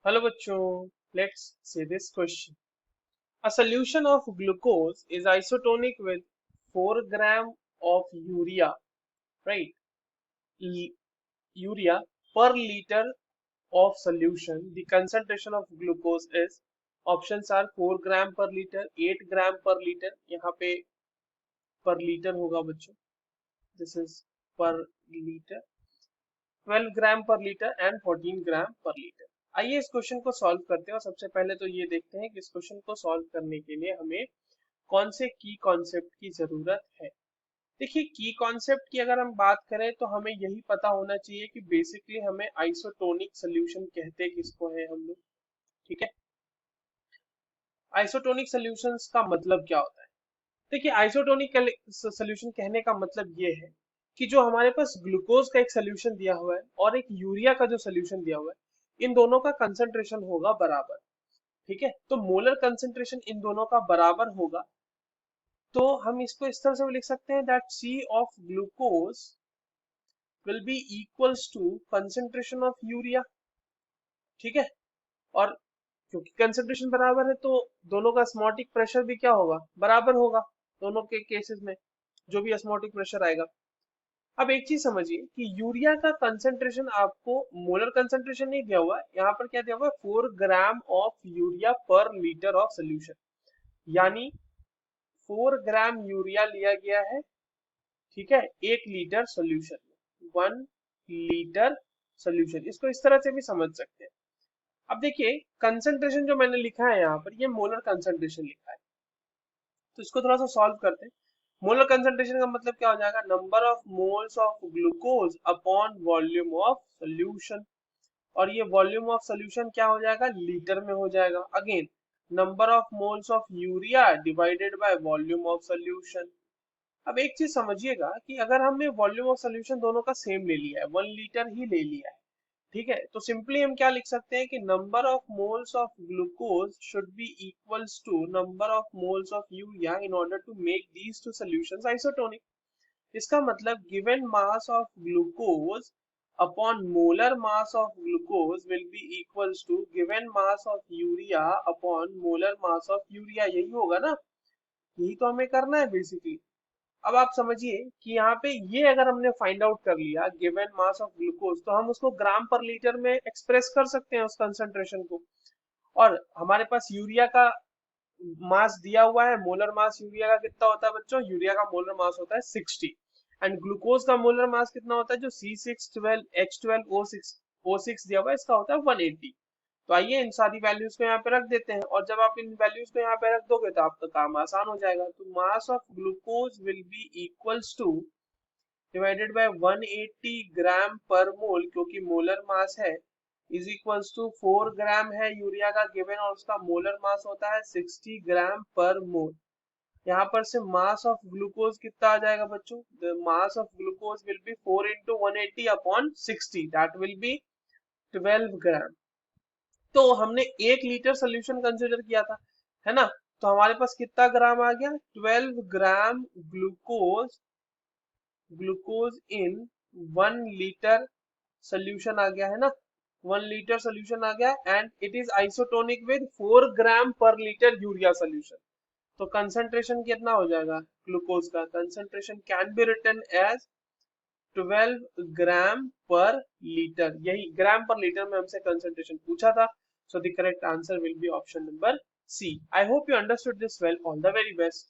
Hello bachcho, let's see this question. A solution of glucose is isotonic with 4 gram of urea, right? L- Urea per liter of solution. The concentration of glucose is options are 4 gram per liter, 8 gram per liter. यहाँ पे per liter होगा बच्चों. This is per liter. 12 gram per litre and 14 gram per litre. आइए इस question को solve करते हैं और सबसे पहले तो ये देखते हैं कि इस क्वेश्चन को सॉल्व करने के लिए हमें कौन से की कॉन्सेप्ट की जरूरत है. देखिए की कॉन्सेप्ट की अगर हम बात करें तो हमें यही पता होना चाहिए कि बेसिकली हमें आइसोटोनिक सोल्यूशन कहते किसको है हम लोग. ठीक है. आइसोटोनिक सोल्यूशंस का मतलब क्या होता है. देखिए आइसोटोनिक सोल्यूशन कहने का मतलब ये है कि जो हमारे पास ग्लूकोज का एक सोल्यूशन दिया हुआ है और एक यूरिया का जो सोल्यूशन दिया हुआ है इन दोनों का कंसंट्रेशन होगा बराबर. ठीक है. तो मोलर कंसंट्रेशन इन दोनों का बराबर होगा तो हम इसको इस तरह से भी लिख सकते हैं that C of glucose will be equals to concentration of urea. ठीक है. और क्योंकि कंसंट्रेशन बराबर है तो दोनों का ऑस्मोटिक प्रेशर भी क्या होगा बराबर होगा दोनों के केसेस में जो भी ऑस्मोटिक प्रेशर आएगा. अब एक चीज समझिए कि यूरिया का कंसंट्रेशन आपको मोलर कंसंट्रेशन नहीं दिया हुआ है. यहाँ पर क्या दिया हुआ है 4 ग्राम ऑफ यूरिया पर लीटर ऑफ सोल्यूशन. यानी 4 ग्राम यूरिया लिया गया है. ठीक है. 1 लीटर सोल्यूशन में 1 लीटर सोल्यूशन. इसको इस तरह से भी समझ सकते हैं. अब देखिए कंसंट्रेशन जो मैंने लिखा है यहाँ पर ये मोलर कंसंट्रेशन लिखा है तो इसको थोड़ा सा सॉल्व करते हैं. मोलर कंसंट्रेशन का मतलब क्या हो जाएगा number of moles of glucose upon volume of solution. और ये वॉल्यूम ऑफ सोल्यूशन क्या हो जाएगा लीटर में हो जाएगा. Again number of moles of urea divided by volume of solution. अब एक चीज समझिएगा कि अगर हमने वॉल्यूम ऑफ सोल्यूशन दोनों का सेम ले लिया है 1 लीटर ही ले लिया है. ठीक है. तो सिंपली हम क्या लिख सकते हैं कि number of moles of glucose should be equals to number of moles of urea in order to make these two solutions isotonic. इसका मतलब given mass of glucose upon molar mass of glucose will be equals to given mass of urea upon molar mass of urea. यही होगा ना. यही तो हमें करना है बेसिकली. अब आप समझिए कि यहाँ पे ये अगर हमने फाइंड आउट कर लिया गिवन मास ऑफ ग्लूकोज तो हम उसको ग्राम पर लीटर में एक्सप्रेस कर सकते हैं उस कंसंट्रेशन को. और हमारे पास यूरिया का मास दिया हुआ है. मोलर मास यूरिया का कितना होता है बच्चों. यूरिया का मोलर मास होता है 60 एंड ग्लूकोज का मोलर मास कितना होता है जो C6H12O6 दिया हुआ है इसका होता है 180. तो आइए इन सारी वैल्यूज को यहाँ पे रख देते हैं और जब आप इन वैल्यूज को यहाँ पे रख दोगे तो आपका काम आसान हो जाएगा. तो मास of glucose will be equals two divided by 180 ग्राम पर मोल क्योंकि मोलर मास है इज इक्वल्स टू 4 ग्राम है यूरिया का गिवन और उसका मोलर मास होता है 60 ग्राम पर मोल. यहाँ पर से मास ऑफ ग्लूकोज कितना आ जाएगा बच्चों. The mass of glucose will B 4 into 180 upon 60 that will be 12 ग्राम. तो हमने 1 लीटर सोल्यूशन कंसिडर किया था है ना. तो हमारे पास कितना ग्राम आ गया 12 gram glucose glucose in 1 litre solution आ गया है ना. 1 लीटर सोल्यूशन आ गया and it is isotonic with 4 gram per litre urea solution. तो कंसंट्रेशन कितना हो जाएगा ग्लूकोज का concentration can be written as 12 gram per litre. यही ग्राम पर लीटर में हमसे कंसंट्रेशन पूछा था. So the correct answer will be option number C. I hope you understood this well. All the very best.